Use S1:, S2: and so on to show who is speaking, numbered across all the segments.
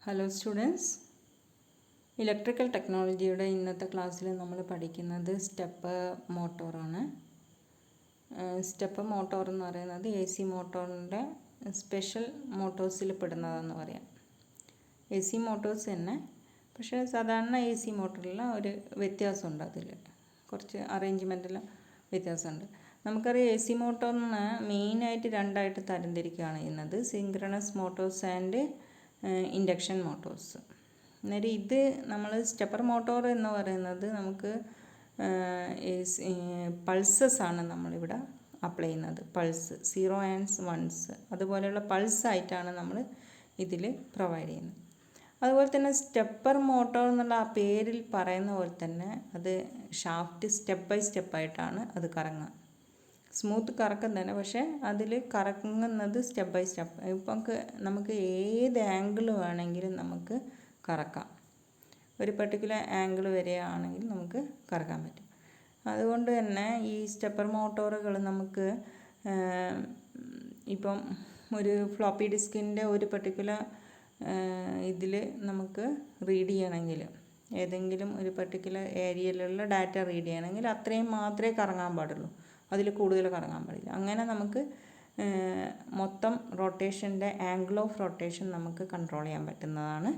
S1: Hello students, electrical ടെക്നോളജിയുടെ ഇന്നത്തെ ക്ലാസ്സിൽ നമ്മൾ പഠിക്കുന്നത് സ്റ്റെപ്പർ മോട്ടോറാണ്. സ്റ്റെപ്പർ മോട്ടോർ എന്ന് പറയുന്നത് എ സി മോട്ടോറിൻ്റെ സ്പെഷ്യൽ മോട്ടോഴ്സിൽ പെടുന്നതെന്ന് പറയാം. എ സി മോട്ടോഴ്സ് തന്നെ, പക്ഷേ സാധാരണ എ സി മോട്ടറിൽ ഒരു വ്യത്യാസമുണ്ട്. അതിൽ കുറച്ച് അറേഞ്ച്മെൻറ്റിൽ വ്യത്യാസമുണ്ട്. നമുക്കറിയാം എ സി മോട്ടോറിന് മെയിനായിട്ട് രണ്ടായിട്ട് തരംതിരിക്കുകയാണ് ചെയ്യുന്നത്: synchronous Motors and induction Motors. അന്നേരം ഇത് നമ്മൾ സ്റ്റെപ്പർ മോട്ടോർ എന്ന് പറയുന്നത് നമുക്ക് പൾസസ് ആണ് നമ്മളിവിടെ അപ്ലൈ ചെയ്യുന്നത്. പൾസ് 0 and 1s അതുപോലെയുള്ള പൾസായിട്ടാണ് നമ്മൾ ഇതിൽ പ്രൊവൈഡ് ചെയ്യുന്നത്. അതുപോലെ തന്നെ സ്റ്റെപ്പർ മോട്ടോർ എന്നുള്ള ആ പേരിൽ പറയുന്ന പോലെ തന്നെ അത് ഷാഫ്റ്റ് സ്റ്റെപ്പ് ബൈ സ്റ്റെപ്പായിട്ടാണ് അത് കറങ്ങുക. സ്മൂത്ത് കറക്കം തന്നെ, പക്ഷേ അതിൽ കറങ്ങുന്നത് സ്റ്റെപ്പ് ബൈ സ്റ്റെപ്പ്. ഇപ്പം നമുക്ക് ഏത് ആംഗിൾ വേണമെങ്കിലും നമുക്ക് കറക്കാം. ഒരു പെർട്ടിക്കുലർ ആംഗിൾ വരെയാണെങ്കിൽ നമുക്ക് കറക്കാൻ പറ്റും. അതുകൊണ്ട് തന്നെ ഈ സ്റ്റെപ്പർ മോട്ടോറുകൾ നമുക്ക് ഇപ്പം ഒരു ഫ്ലോപ്പി ഡിസ്കിൻ്റെ ഒരു പെർട്ടിക്കുലർ ഇതിൽ നമുക്ക് റീഡ് ചെയ്യണമെങ്കിൽ, ഏതെങ്കിലും ഒരു പെർട്ടിക്കുലർ ഏരിയയിലുള്ള ഡാറ്റ റീഡ് ചെയ്യണമെങ്കിൽ അത്രയും മാത്രമേ കറങ്ങാൻ പാടുള്ളൂ, അതിൽ കൂടുതൽ കറങ്ങാൻ പാടില്ല. അങ്ങനെ നമുക്ക് മൊത്തം റൊട്ടേഷൻ്റെ ആംഗിൾ ഓഫ് റൊട്ടേഷൻ നമുക്ക് കൺട്രോൾ ചെയ്യാൻ പറ്റുന്നതാണ്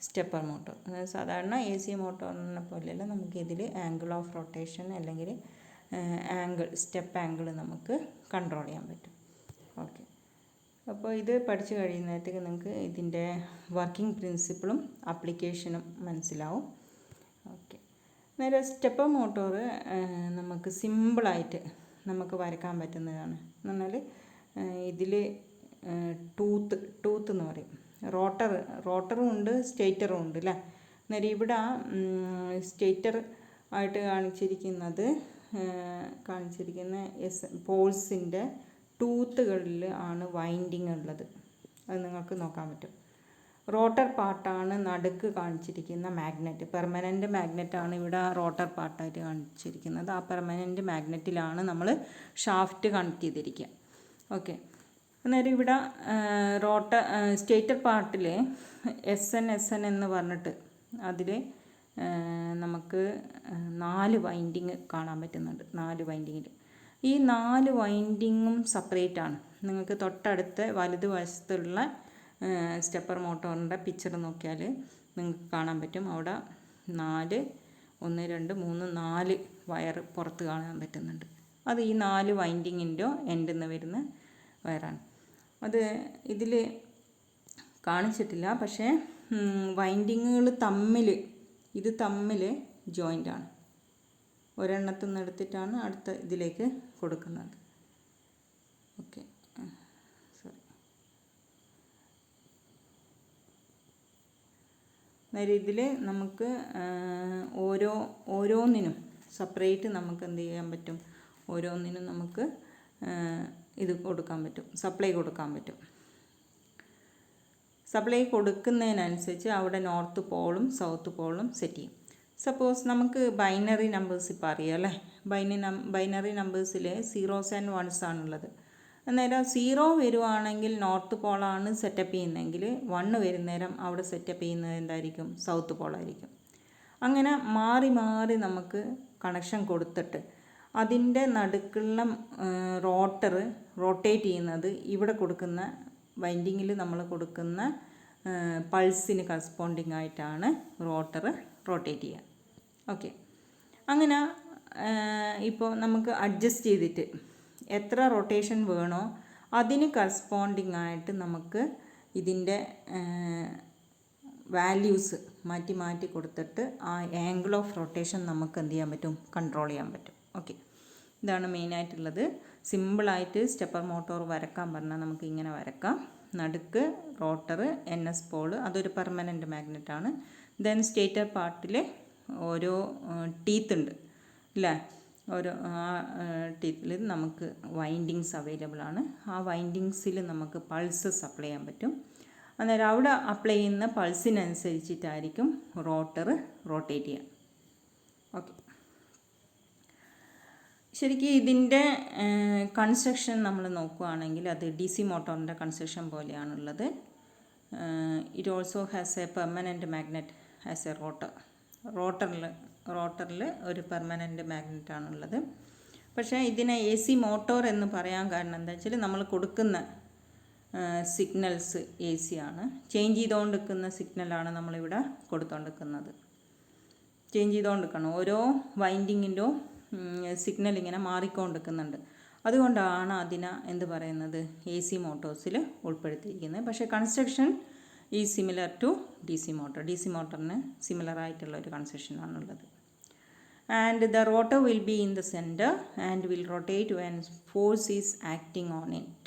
S1: സ്റ്റെപ്പർ മോട്ടോർ. സാധാരണ എ സി മോട്ടോറിനെ പോലെയല്ല, നമുക്ക് ഇതിൽ ആംഗിൾ ഓഫ് റൊട്ടേഷൻ അല്ലെങ്കിൽ സ്റ്റെപ്പ് ആംഗിൾ നമുക്ക് കൺട്രോൾ ചെയ്യാൻ പറ്റും. ഓക്കെ, അപ്പോൾ ഇത് പഠിച്ചു കഴിയുന്നതിലേക്ക് നിങ്ങൾക്ക് ഇതിൻ്റെ വർക്കിംഗ് പ്രിൻസിപ്പിളും ആപ്ലിക്കേഷനും മനസ്സിലാവും. ഓക്കെ, നേരെ സ്റ്റെപ്പർ മോട്ടോർ നമുക്ക് സിമ്പിളായിട്ട് നമുക്ക് വരയ്ക്കാൻ പറ്റുന്നതാണ്. എന്ന് പറഞ്ഞാൽ ഇതിൽ ടൂത്ത് എന്ന് പറയും. റോട്ടറും ഉണ്ട്, സ്റ്റേറ്ററും ഉണ്ട് അല്ലേ. അന്നേരം ഇവിടെ സ്റ്റേറ്റർ ആയിട്ട് കാണിച്ചിരിക്കുന്ന പോൾസിൻ്റെ ടൂത്തുകളിൽ ആണ് വൈൻഡിങ് ഉള്ളത്. അത് നിങ്ങൾക്ക് നോക്കാൻ പറ്റും. റോട്ടർ പാർട്ടാണ് നടുക്ക് കാണിച്ചിരിക്കുന്ന മാഗ്നറ്റ്. പെർമനൻ്റ് മാഗ്നറ്റാണ് ഇവിടെ റോട്ടർ പാർട്ടായിട്ട് കാണിച്ചിരിക്കുന്നത്. ആ പെർമനൻ്റ് മാഗ്നറ്റിലാണ് നമ്മൾ ഷാഫ്റ്റ് കണക്ട് ചെയ്തിരിക്കുക. ഓക്കെ, അന്നേരം ഇവിടെ സ്റ്റേറ്റർ പാർട്ടിൽ എസ് എൻ എന്ന് പറഞ്ഞിട്ട് അതിൽ നമുക്ക് 4 വൈൻഡിങ് കാണാൻ പറ്റുന്നുണ്ട്. 4 വൈൻഡിങ്ങിൽ ഈ 4 വൈൻഡിങ്ങും സെപ്പറേറ്റ് ആണ്. നിങ്ങൾക്ക് തൊട്ടടുത്ത് വലതുവശത്തുള്ള സ്റ്റെപ്പർ മോട്ടോറിൻ്റെ പിക്ചർ നോക്കിയാൽ നിങ്ങൾക്ക് കാണാൻ പറ്റും. അവിടെ 1 2 3 4 വയർ പുറത്ത് കാണാൻ പറ്റുന്നുണ്ട്. അത് ഈ 4 വൈൻഡിങ്ങിൻ്റെ എൻഡിൽ നിന്ന് വരുന്ന വയറാണ്. അത് ഇതിൽ കാണിച്ചിട്ടില്ല, പക്ഷേ വൈൻഡിങ്ങുകൾ തമ്മിൽ ജോയിൻ്റാണ്. ഒരെണ്ണത്തിൽ നിന്ന് എടുത്തിട്ടാണ് അടുത്ത ഇതിലേക്ക് കൊടുക്കുന്നത്. ഓക്കെ, അന്നേരം ഇതിൽ നമുക്ക് ഓരോന്നിനും സെപ്പറേറ്റ് നമുക്ക് എന്ത് ചെയ്യാൻ പറ്റും, ഓരോന്നിനും നമുക്ക് ഇത് കൊടുക്കാൻ പറ്റും, സപ്ലൈ കൊടുക്കാൻ പറ്റും. സപ്ലൈ കൊടുക്കുന്നതിനനുസരിച്ച് അവിടെ നോർത്ത് പോളും സൗത്ത് പോളും സെറ്റ് ചെയ്യും. സപ്പോസ് നമുക്ക് ബൈനറി നമ്പേഴ്സ് ഇപ്പോൾ അറിയാം അല്ലേ. ബൈനറി നമ്പേഴ്സിൽ 0s and 1s ആണുള്ളത്. അന്നേരം 0 വരുവാണെങ്കിൽ നോർത്ത് പോളാണ് സെറ്റപ്പ് ചെയ്യുന്നതെങ്കിൽ 1 വരുന്നേരം അവിടെ സെറ്റപ്പ് ചെയ്യുന്നത് എന്തായിരിക്കും, സൗത്ത് പോളായിരിക്കും. അങ്ങനെ മാറി മാറി നമുക്ക് കണക്ഷൻ കൊടുത്തിട്ട് അതിൻ്റെ നടുക്കുള്ള റോട്ടർ റൊട്ടേറ്റ് ചെയ്യുന്നത് ഇവിടെ കൊടുക്കുന്ന വൈൻഡിങ്ങിൽ നമ്മൾ കൊടുക്കുന്ന പൾസിന് കറസ്പോണ്ടിങ് ആയിട്ടാണ് റോട്ടർ റൊട്ടേറ്റ് ചെയ്യുക. ഓക്കെ, അങ്ങനെ ഇപ്പോൾ നമുക്ക് അഡ്ജസ്റ്റ് ചെയ്തിട്ട് എത്ര റൊട്ടേഷൻ വേണോ അതിന് കറസ്പോണ്ടിങ് ആയിട്ട് നമുക്ക് ഇതിൻ്റെ വാല്യൂസ് മാറ്റി മാറ്റി കൊടുത്തിട്ട് ആ ആംഗിൾ ഓഫ് റൊട്ടേഷൻ നമുക്ക് എന്ത് ചെയ്യാൻ പറ്റും, കൺട്രോൾ ചെയ്യാൻ പറ്റും. ഓക്കെ, ഇതാണ് മെയിനായിട്ടുള്ളത്. സിമ്പിളായിട്ട് സ്റ്റെപ്പർ മോട്ടോർ വരക്കാൻ പറഞ്ഞാൽ നമുക്ക് ഇങ്ങനെ വരക്കാം. നടുക്ക് റോട്ടർ, NS പോൾ, അതൊരു പെർമനൻ്റ് മാഗ്നറ്റാണ്. ദെൻ സ്റ്റേറ്റർ പാർട്ടിൽ ഓരോ ടീത്ത് ഉണ്ട് അല്ലേ. ഓരോ ടീത്തിൽ നമുക്ക് വൈൻഡിങ്സ് അവൈലബിൾ ആണ്. ആ വൈൻഡിങ്സിൽ നമുക്ക് പൾസസ് അപ്ലൈ ചെയ്യാൻ പറ്റും. അന്നേരം അവിടെ അപ്ലൈ ചെയ്യുന്ന പൾസിനനുസരിച്ചിട്ടായിരിക്കും റോട്ടർ റൊട്ടേറ്റ് ചെയ്യുക. ഓക്കെ, ശരിക്കും ഇതിൻ്റെ കൺസ്ട്രക്ഷൻ നമ്മൾ നോക്കുകയാണെങ്കിൽ അത് DC മോട്ടോറിൻ്റെ കൺസ്ട്രക്ഷൻ പോലെയാണുള്ളത്. It also has a permanent magnet as a റോട്ടറിൽ ഒരു പെർമനൻറ്റ് മാഗ്നറ്റാണുള്ളത്. പക്ഷേ ഇതിനെ AC മോട്ടോർ എന്ന് പറയാൻ കാരണം എന്താ വെച്ചാൽ നമ്മൾ കൊടുക്കുന്ന സിഗ്നൽസ് AC ആണ്. ചേഞ്ച് ചെയ്തുകൊണ്ടിരിക്കുന്ന സിഗ്നലാണ് നമ്മളിവിടെ കൊടുത്തുകൊണ്ടിരിക്കുന്നത്. ചേഞ്ച് ചെയ്തുകൊണ്ടിരിക്കണം. ഓരോ വൈൻഡിങ്ങിൻ്റെ സിഗ്നൽ ഇങ്ങനെ മാറിക്കൊണ്ടിരിക്കുന്നുണ്ട്. അതുകൊണ്ടാണ് അതിനെ എന്ത് പറയുന്നത് AC മോട്ടോഴ്സിൽ ഉൾപ്പെടുത്തിയിരിക്കുന്നത്. പക്ഷേ കൺസ്ട്രക്ഷൻ ഈ similar to DC motor. DC മോട്ടറിന് സിമിലർ ആയിട്ടുള്ള ഒരു കൺസ്ട്രക്ഷനാണുള്ളത്. And the rotor will be in the center and will rotate when force is acting on it.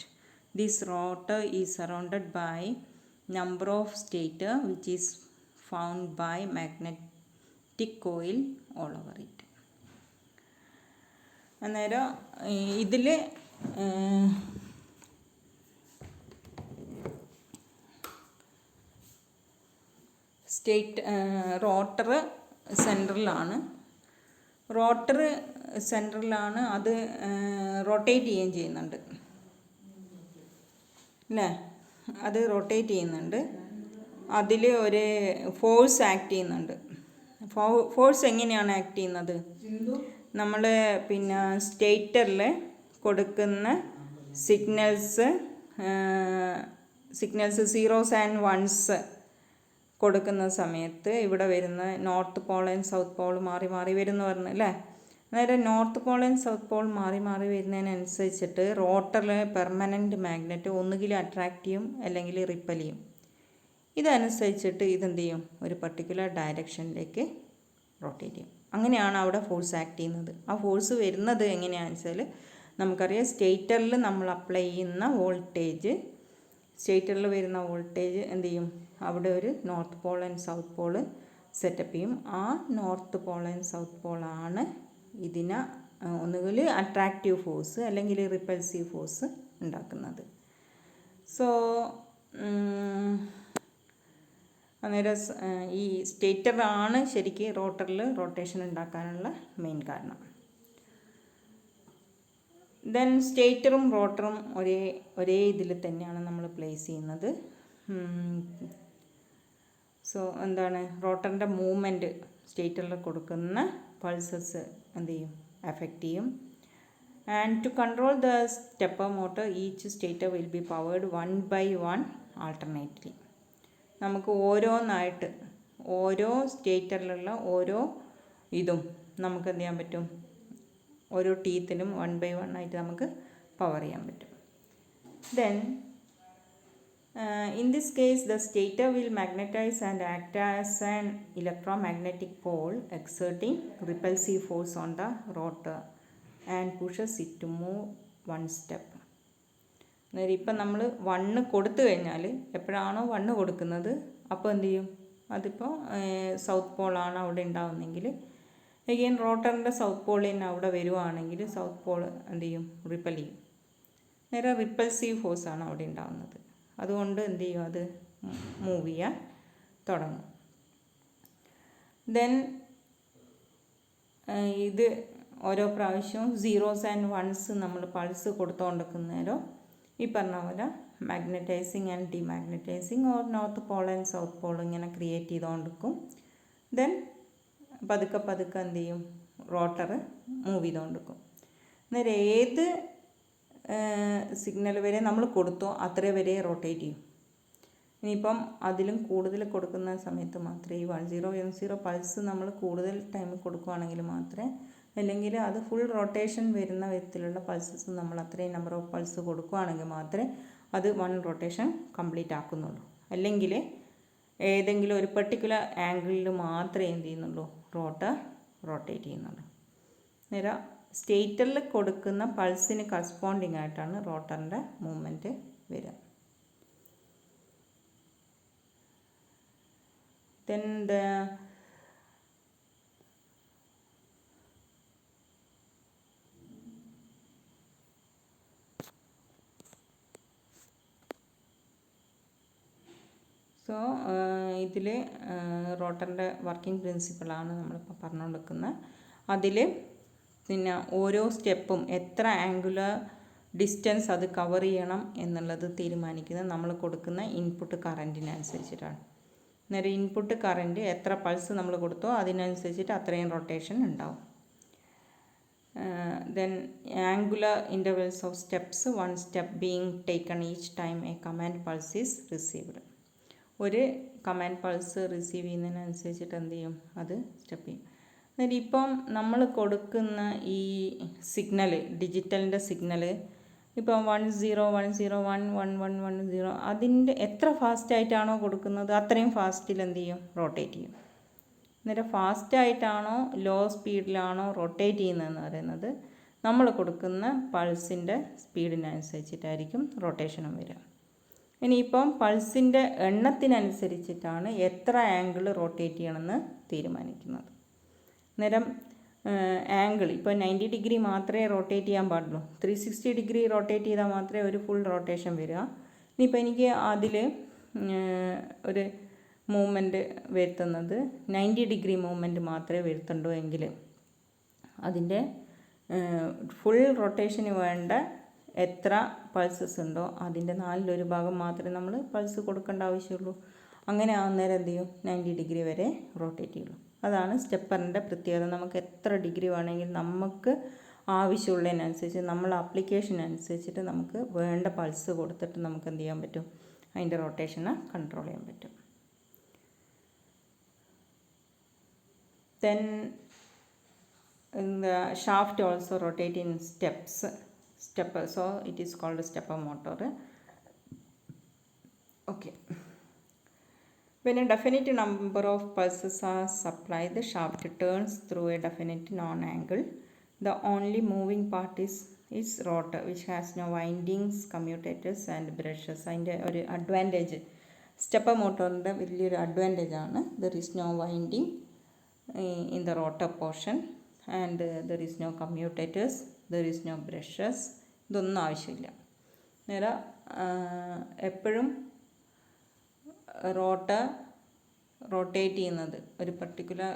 S1: This rotor is surrounded by number of stator which is found by magnetic coil all over it. അന്നേരം ഇതിൽ rotor സെൻട്രലാണ്. അത് rotate ചെയ്യുകയും ചെയ്യുന്നുണ്ട് അല്ലേ? അത് rotate ചെയ്യുന്നുണ്ട്. അതിൽ ഒരു ഫോഴ്സ് ആക്ട് ചെയ്യുന്നുണ്ട്. ഫോഴ്സ് എങ്ങനെയാണ് ആക്ട് ചെയ്യുന്നത്? നമ്മൾ പിന്നെ സ്റ്റേറ്ററിൽ കൊടുക്കുന്ന സിഗ്നൽസ് സീറോസ് ആൻഡ് വൺസ് കൊടുക്കുന്ന സമയത്ത് ഇവിടെ വരുന്ന north pole and south Paul മാറി മാറി വരുന്നു പറഞ്ഞു അല്ലേ? അന്നേരം north pole and south Paul മാറി മാറി വരുന്നതിനനുസരിച്ചിട്ട് റോട്ടറിലെ പെർമനൻറ്റ് മാഗ്നറ്റ് ഒന്നുകിൽ അട്രാക്റ്റ് ചെയ്യും അല്ലെങ്കിൽ റിപ്പൽ ചെയ്യും. ഇതനുസരിച്ചിട്ട് ഇതെന്ത് ചെയ്യും? ഒരു പർട്ടിക്കുലർ ഡയറക്ഷനിലേക്ക് റൊട്ടേറ്റ് ചെയ്യും. അങ്ങനെയാണ് അവിടെ ഫോഴ്സ് ആക്ട് ചെയ്യുന്നത്. ആ ഫോഴ്സ് വരുന്നത് എങ്ങനെയാണെന്ന് വെച്ചാൽ നമുക്കറിയാം സ്റ്റേറ്ററിൽ നമ്മൾ അപ്ലൈ ചെയ്യുന്ന വോൾട്ടേജ്, സ്റ്റേറ്ററിൽ വരുന്ന വോൾട്ടേജ് എന്ത് ചെയ്യും? അവിടെ ഒരു north pole and south Paul setup ചെയ്യും. ആ നോർത്ത് പോൾ ആൻഡ് സൗത്ത് പോളാണ് ഇതിനെ ഒന്നുകിൽ അട്രാക്റ്റീവ് ഫോഴ്സ് അല്ലെങ്കിൽ റിപ്പൽസീവ് ഫോഴ്സ് ഉണ്ടാക്കുന്നത്. സോ അന്നേരം ഈ സ്റ്റേറ്ററാണ് ശരിക്കും റോട്ടറിൽ റൊട്ടേഷൻ ഉണ്ടാക്കാനുള്ള മെയിൻ കാരണം. ദെൻ സ്റ്റേറ്ററും റോട്ടറും ഒരേ ഇതിൽ തന്നെയാണ് നമ്മൾ പ്ലേസ് ചെയ്യുന്നത്. സോ എന്താണ് റോട്ടറിൻ്റെ മൂവ്മെൻറ്റ് സ്റ്റേറ്ററിൽ കൊടുക്കുന്ന പൾസസ് എന്ത് ചെയ്യും? എഫക്റ്റ് ചെയ്യും. And to control the stepper motor each stator will be powered 1 by 1 alternately. നമുക്ക് ഓരോന്നായിട്ട് ഓരോ സ്റ്റേറ്ററിലുള്ള ഓരോ ഇതും നമുക്ക് എന്ത് ചെയ്യാൻ പറ്റും? ഓരോ ടീത്തിനും 1 by 1 ആയിട്ട് നമുക്ക് പവർ ചെയ്യാൻ പറ്റും. Then in this case the stator will magnetize and act as an electromagnetic pole exerting repulsive force on the rotor and pushes it to move one step. അന്നേരം ഇപ്പം നമ്മൾ 1 കൊടുത്തു കഴിഞ്ഞാൽ എപ്പോഴാണോ 1 കൊടുക്കുന്നത് അപ്പോൾ എന്ത് ചെയ്യും? അതിപ്പോൾ സൗത്ത് പോളാണ് അവിടെ ഉണ്ടാവുന്നെങ്കിൽ എഗെയിൻ റോട്ടറിൻ്റെ സൗത്ത് പോളിൽ തന്നെ അവിടെ വരുവാണെങ്കിൽ സൗത്ത് പോൾ എന്ത് ചെയ്യും? റിപ്പൽ ചെയ്യും. നേരെ റിപ്പൽസീവ് ഫോഴ്സാണ് അവിടെ ഉണ്ടാകുന്നത്. അതുകൊണ്ട് എന്ത് ചെയ്യും? അത് മൂവ് ചെയ്യാൻ തുടങ്ങും. ദെൻ ഇത് ഓരോ പ്രാവശ്യവും സീറോസ് ആൻഡ് വൺസ് നമ്മൾ പൾസ് കൊടുത്തുകൊണ്ടിരിക്കുന്നേരം ഈ പറഞ്ഞ പോലെ magnetising and demagnetising or north pole and south pole ഇങ്ങനെ ക്രിയേറ്റ് ചെയ്തുകൊണ്ടിരിക്കും. ദെൻ പതുക്കെ പതുക്കെ എന്ത് ചെയ്യും? റോട്ടർ മൂവ് ചെയ്തുകൊണ്ടിരിക്കും. അന്നേരം ഏത് സിഗ്നൽ വരെ നമ്മൾ കൊടുത്തോ അത്ര വരെ റൊട്ടേറ്റ് ചെയ്യും. ഇനിയിപ്പം അതിലും കൂടുതൽ കൊടുക്കുന്ന സമയത്ത് മാത്രമേ ഈ 1010 പൾസ് നമ്മൾ കൂടുതൽ ടൈം കൊടുക്കുകയാണെങ്കിൽ മാത്രമേ, അല്ലെങ്കിൽ അത് ഫുൾ റൊട്ടേഷൻ വരുന്ന വിധത്തിലുള്ള പൾസസ് നമ്മൾ അത്രയും നമ്പർ ഓഫ് പൾസ് കൊടുക്കുകയാണെങ്കിൽ മാത്രമേ അത് 1 റൊട്ടേഷൻ കംപ്ലീറ്റ് ആക്കുന്നുള്ളൂ. അല്ലെങ്കിൽ ഏതെങ്കിലും ഒരു പെർട്ടിക്കുലർ ആംഗിളിൽ മാത്രമേ എന്ത് ചെയ്യുന്നുള്ളൂ? റോട്ടർ റൊട്ടേറ്റ് ചെയ്യുന്നുള്ളൂ. നേരെ സ്റ്റേറ്ററിൽ കൊടുക്കുന്ന പൾസിന് കറസ്പോണ്ടിങ് ആയിട്ടാണ് റോട്ടറിൻ്റെ മൂവ്മെൻറ്റ് വരിക. ദെൻ സോ ഇതിൽ റോട്ടറിൻ്റെ വർക്കിംഗ് പ്രിൻസിപ്പിളാണ് നമ്മളിപ്പോൾ പറഞ്ഞുകൊണ്ടിരിക്കുന്നത്. അതിൽ പിന്നെ ഓരോ സ്റ്റെപ്പും എത്ര ആംഗുലർ ഡിസ്റ്റൻസ് അത് കവർ ചെയ്യണം എന്നുള്ളത് തീരുമാനിക്കുന്നത് നമ്മൾ കൊടുക്കുന്ന ഇൻപുട്ട് കറൻറ്റിനനുസരിച്ചിട്ടാണ്. അന്നേരം ഇൻപുട്ട് കറൻറ്റ് എത്ര പൾസ് നമ്മൾ കൊടുത്തോ അതിനനുസരിച്ചിട്ട് അത്രയും റൊട്ടേഷൻ ഉണ്ടാവും. Then angular intervals of steps, one step being taken each time a command pulse is received. ഒരു കമാൻഡ് പൾസ് റിസീവ് ചെയ്യുന്നതിനനുസരിച്ചിട്ട് എന്ത് ചെയ്യും, അത് സ്റ്റെപ്പ് ചെയ്യും. അതായത് ഇപ്പം നമ്മൾ കൊടുക്കുന്ന ഈ സിഗ്നൽ, ഡിജിറ്റലിൻ്റെ സിഗ്നൽ ഇപ്പം 1010111110 അതിൻ്റെ എത്ര ഫാസ്റ്റായിട്ടാണോ കൊടുക്കുന്നത് അത്രയും ഫാസ്റ്റിൽ എന്ത് ചെയ്യും, റൊട്ടേറ്റ് ചെയ്യും. അന്നേരം ഫാസ്റ്റായിട്ടാണോ ലോ സ്പീഡിലാണോ റൊട്ടേറ്റ് ചെയ്യുന്നതെന്ന് പറയുന്നത് നമ്മൾ കൊടുക്കുന്ന പൾസിൻ്റെ സ്പീഡിനനുസരിച്ചിട്ടായിരിക്കും റൊട്ടേഷനും വരിക. ഇനിയിപ്പം പൾസിൻ്റെ എണ്ണത്തിനനുസരിച്ചിട്ടാണ് എത്ര ആംഗിൾ റൊട്ടേറ്റ് ചെയ്യണമെന്ന് തീരുമാനിക്കുന്നത്. അന്നേരം ആംഗിൾ ഇപ്പോൾ 90 ഡിഗ്രി മാത്രമേ റൊട്ടേറ്റ് ചെയ്യാൻ പാടുള്ളൂ. 360 ഡിഗ്രി റൊട്ടേറ്റ് ചെയ്താൽ മാത്രമേ ഒരു ഫുൾ റൊട്ടേഷൻ വരിക. ഇനിയിപ്പോൾ എനിക്ക് അതിൽ ഒരു മൂവ്മെൻറ്റ് വരുത്തുന്നത് 90 ഡിഗ്രി മൂവ്മെൻറ്റ് മാത്രമേ വരുത്തുള്ളൂ എങ്കിൽ അതിൻ്റെ ഫുൾ റൊട്ടേഷന് വേണ്ട എത്ര പൾസസ് ഉണ്ടോ അതിൻ്റെ 1/4 ഭാഗം മാത്രമേ നമ്മൾ പൾസ് കൊടുക്കേണ്ട ആവശ്യമുള്ളൂ. അങ്ങനെ ആവുന്നേരം എന്ത് ചെയ്യും, 90 ഡിഗ്രി വരെ റൊട്ടേറ്റ് ചെയ്യുള്ളൂ. അതാണ് സ്റ്റെപ്പറിൻ്റെ പ്രത്യേകത. നമുക്ക് എത്ര ഡിഗ്രി വേണമെങ്കിൽ നമുക്ക് ആവശ്യമുള്ളതിനനുസരിച്ച് നമ്മൾ ആപ്ലിക്കേഷൻ അനുസരിച്ചിട്ട് നമുക്ക് വേണ്ട പൾസ് കൊടുത്തിട്ട് നമുക്ക് എന്ത് ചെയ്യാൻ പറ്റും, അതിൻ്റെ റൊട്ടേഷനെ കൺട്രോൾ ചെയ്യാൻ പറ്റും. Then the shaft also rotate in stepper, so it is called a stepper motor. Okay. When a definite number of pulses are supplied, the shaft turns through a definite known angle. The only moving part is rotor, which has no windings, commutators and brushes. അതിൻ്റെ ഒരു advantage, stepper മോട്ടോറിൻ്റെ വലിയൊരു advantage ആണ്, there is no winding in the rotor portion and there is no commutators, there is no brushes. ഇതൊന്നും ആവശ്യമില്ല. നേരെ എപ്പോഴും rotate ചെയ്യുന്നത് ഒരു പർട്ടിക്കുലർ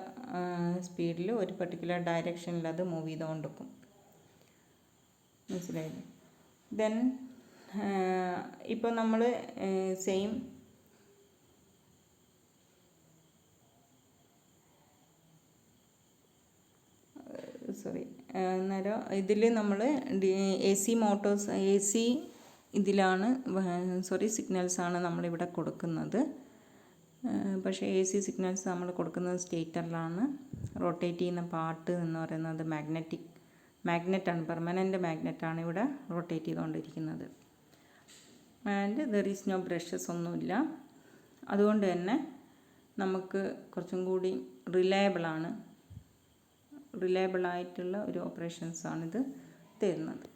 S1: സ്പീഡിൽ ഒരു പർട്ടിക്കുലർ ഡയറക്ഷനിൽ അത് മൂവ് ചെയ്തുകൊണ്ടിരിക്കും. മനസ്സിലായില്ലേ? ദെൻ ഇപ്പോൾ നമ്മൾ സെയിം അന്നേരം ഇതിൽ നമ്മൾ AC മോട്ടോഴ്സ് AC ഇതിലാണ് സിഗ്നൽസാണ് നമ്മളിവിടെ കൊടുക്കുന്നത്. പക്ഷേ AC സിഗ്നൽസ് നമ്മൾ കൊടുക്കുന്നത് സ്റ്റേറ്ററിലാണ്. റൊട്ടേറ്റ് ചെയ്യുന്ന പാർട്ട് എന്ന് പറയുന്നത് മാഗ്നറ്റാണ്, പെർമനൻ്റ് മാഗ്നറ്റാണ് ഇവിടെ റൊട്ടേറ്റ് ചെയ്തുകൊണ്ടിരിക്കുന്നത്. And there is no brushes ഒന്നുമില്ല. അതുകൊണ്ട് തന്നെ നമുക്ക് കുറച്ചും കൂടി റിലയബിളായിട്ടുള്ള ഒരു ഓപ്പറേഷൻസാണിത് തരുന്നത്.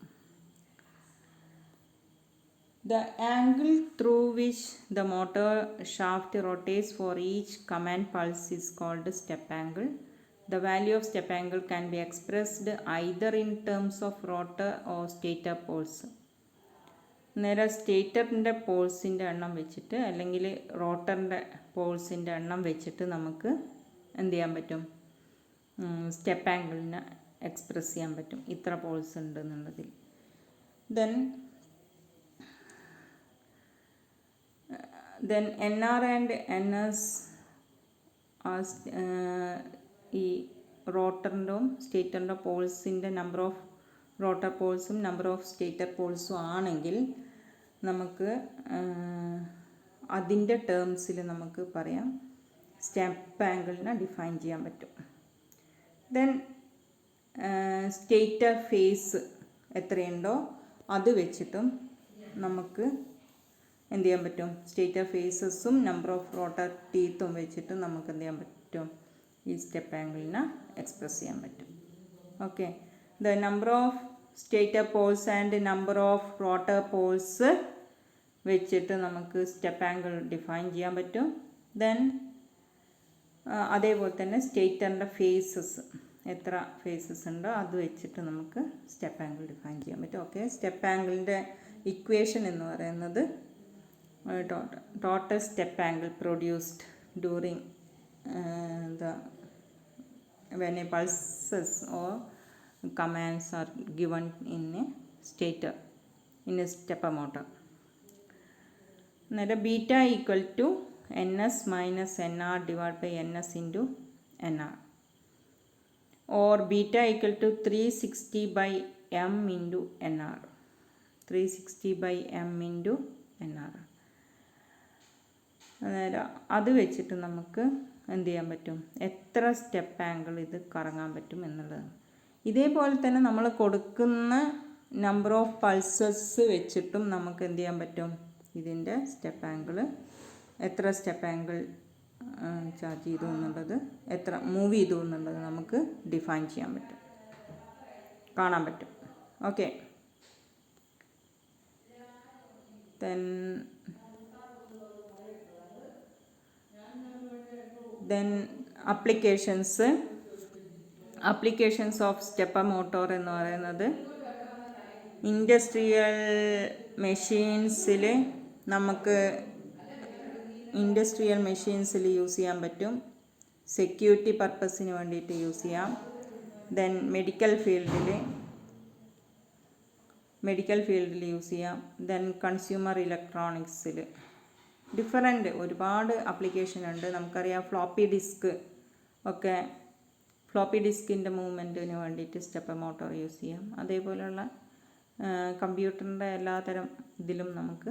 S1: The angle through which the motor shaft rotates for each command pulse is called step angle. The value of step angle can be expressed either in terms of rotor or stator poles. നേരെ സ്റ്റേറ്ററിൻ്റെ പോൾസിൻ്റെ എണ്ണം വെച്ചിട്ട് അല്ലെങ്കിൽ റോട്ടറിൻ്റെ പോൾസിൻ്റെ എണ്ണം വെച്ചിട്ട് നമുക്ക് എന്ത് ചെയ്യാൻ പറ്റും, സ്റ്റെപ്പ് ആംഗിളിനെ എക്സ്പ്രസ് ചെയ്യാൻ പറ്റും, ഇത്ര പോൾസ് ഉണ്ട് എന്നുള്ളതിൽ. Then NR and NS ഈ റോട്ടറിൻ്റെയും സ്റ്റേറ്ററിൻ്റെ പോൾസിൻ്റെ നമ്പർ ഓഫ് റോട്ടർ പോൾസും നമ്പർ ഓഫ് സ്റ്റേറ്റർ പോൾസും ആണെങ്കിൽ നമുക്ക് അതിൻ്റെ ടേംസിൽ നമുക്ക് പറയാം സ്റ്റെപ്പ് ആംഗിളിനെ ഡിഫൈൻ ചെയ്യാൻ പറ്റും. ദെൻ സ്റ്റേറ്റർ ഫേസ് എത്രയുണ്ടോ അത് വെച്ചിട്ടും നമുക്ക് എന്ത് ചെയ്യാൻ പറ്റും, സ്റ്റേറ്റർ ഫേസസും നമ്പർ ഓഫ് റോട്ടർ ടീത്തും വെച്ചിട്ട് നമുക്ക് എന്ത് ചെയ്യാൻ പറ്റും, ഈ സ്റ്റെപ്പ് ആംഗിളിനെ എക്സ്പ്രസ് ചെയ്യാൻ പറ്റും. Okay, the number of stator poles and number of rotor poles വെച്ചിട്ട് നമുക്ക് സ്റ്റെപ്പ് ആംഗിൾ ഡിഫൈൻ ചെയ്യാൻ പറ്റും. ദെൻ അതേപോലെ തന്നെ സ്റ്റേറ്ററിൻ്റെ ഫേസസ് എത്ര ഫേസസ് ഉണ്ടോ അത് വെച്ചിട്ട് നമുക്ക് സ്റ്റെപ്പ് ആംഗിൾ ഡിഫൈൻ ചെയ്യാൻ പറ്റും. ഓക്കെ, സ്റ്റെപ്പ് ആംഗിളിൻ്റെ ഇക്വേഷൻ എന്ന് പറയുന്നത് total step angle produced during when a pulses or commands are given in a stator in a stepper motor. അന്നേരം beta equal to NS minus NR divided by NS into NR, or beta equal to 360 by M into NR. 360 by M into NR. അന്നേരം അത് വെച്ചിട്ട് നമുക്ക് എന്ത് ചെയ്യാൻ പറ്റും, എത്ര step angle ഇത് കറങ്ങാൻ പറ്റും എന്നുള്ളത്. ഇതേപോലെ തന്നെ നമ്മൾ കൊടുക്കുന്ന നമ്പർ ഓഫ് പൾസസ് വെച്ചിട്ടും നമുക്ക് എന്ത് ചെയ്യാൻ പറ്റും, ഇതിൻ്റെ സ്റ്റെപ്പ് ആംഗിൾ, എത്ര സ്റ്റെപ്പ് ആംഗിൾ ചാർജ് ചെയ്തു എന്നുള്ളത്, എത്ര മൂവ് ചെയ്തു എന്നുള്ളത് നമുക്ക് ഡിഫൈൻ ചെയ്യാൻ പറ്റും, കാണാൻ പറ്റും. Okay, then applications of stepper motor എന്ന് പറയുന്നത് ഇൻഡസ്ട്രിയൽ മെഷീൻസിൽ നമുക്ക് യൂസ് ചെയ്യാൻ പറ്റും, സെക്യൂരിറ്റി പർപ്പസിന് വേണ്ടിയിട്ട് യൂസ് ചെയ്യാം. ദെൻ മെഡിക്കൽ ഫീൽഡിൽ യൂസ് ചെയ്യാം. ദെൻ കൺസ്യൂമർ ഇലക്ട്രോണിക്സിൽ ഒരുപാട് ആപ്ലിക്കേഷൻ ഉണ്ട്. നമുക്കറിയാം ഫ്ലോപ്പി ഡിസ്കിൻ്റെ മൂവ്മെൻറ്റിന് വേണ്ടിയിട്ട് സ്റ്റെപ്പർ മോട്ടോർ യൂസ് ചെയ്യാം. അതേപോലെയുള്ള കമ്പ്യൂട്ടറിൻ്റെ എല്ലാതരം ഇതിലും നമുക്ക്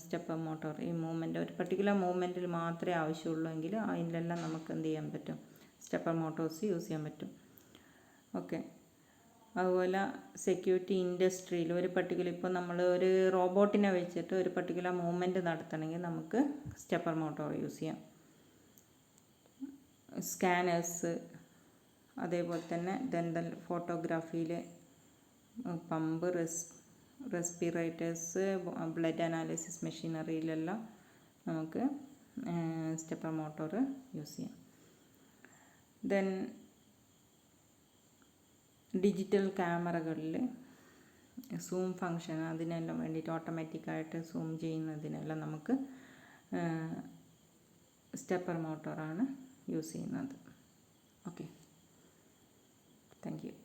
S1: സ്റ്റെപ്പർ മോട്ടോർ, ഈ മൂവ്മെൻറ്റ് ഒരു പർട്ടിക്കുലർ മൂവ്മെൻറ്റിൽ മാത്രമേ ആവശ്യമുള്ളൂ എങ്കിൽ അതിലെല്ലാം നമുക്ക് എന്ത് ചെയ്യാൻ പറ്റും, സ്റ്റെപ്പർ മോട്ടോഴ്സ് യൂസ് ചെയ്യാൻ പറ്റും. ഓക്കെ, അതുപോലെ സെക്യൂരിറ്റി ഇൻഡസ്ട്രിയിൽ ഇപ്പോൾ നമ്മൾ ഒരു റോബോട്ടിനെ വെച്ചിട്ട് ഒരു പർട്ടിക്കുലർ മൂവ്മെൻറ്റ് നടത്തണമെങ്കിൽ നമുക്ക് സ്റ്റെപ്പർ മോട്ടോർ യൂസ് ചെയ്യാം. സ്കാനേഴ്സ്, അതേപോലെ തന്നെ ദന്തൽ ഫോട്ടോഗ്രാഫിയിൽ പമ്പ്, റെസ്പിറേറ്റേഴ്സ്, ബ്ലഡ് അനാലിസിസ് മെഷീനറിയിലെല്ലാം നമുക്ക് സ്റ്റെപ്പർ മോട്ടോർ യൂസ് ചെയ്യാം. ദെൻ ഡിജിറ്റൽ ക്യാമറകളിൽ സൂം ഫങ്ഷൻ, അതിനെല്ലാം വേണ്ടിയിട്ട് ഓട്ടോമാറ്റിക്കായിട്ട് സൂം ചെയ്യുന്നതിനെല്ലാം നമുക്ക് സ്റ്റെപ്പർ മോട്ടോറാണ് യൂസ് ചെയ്യുന്നത്. Okay, thank U.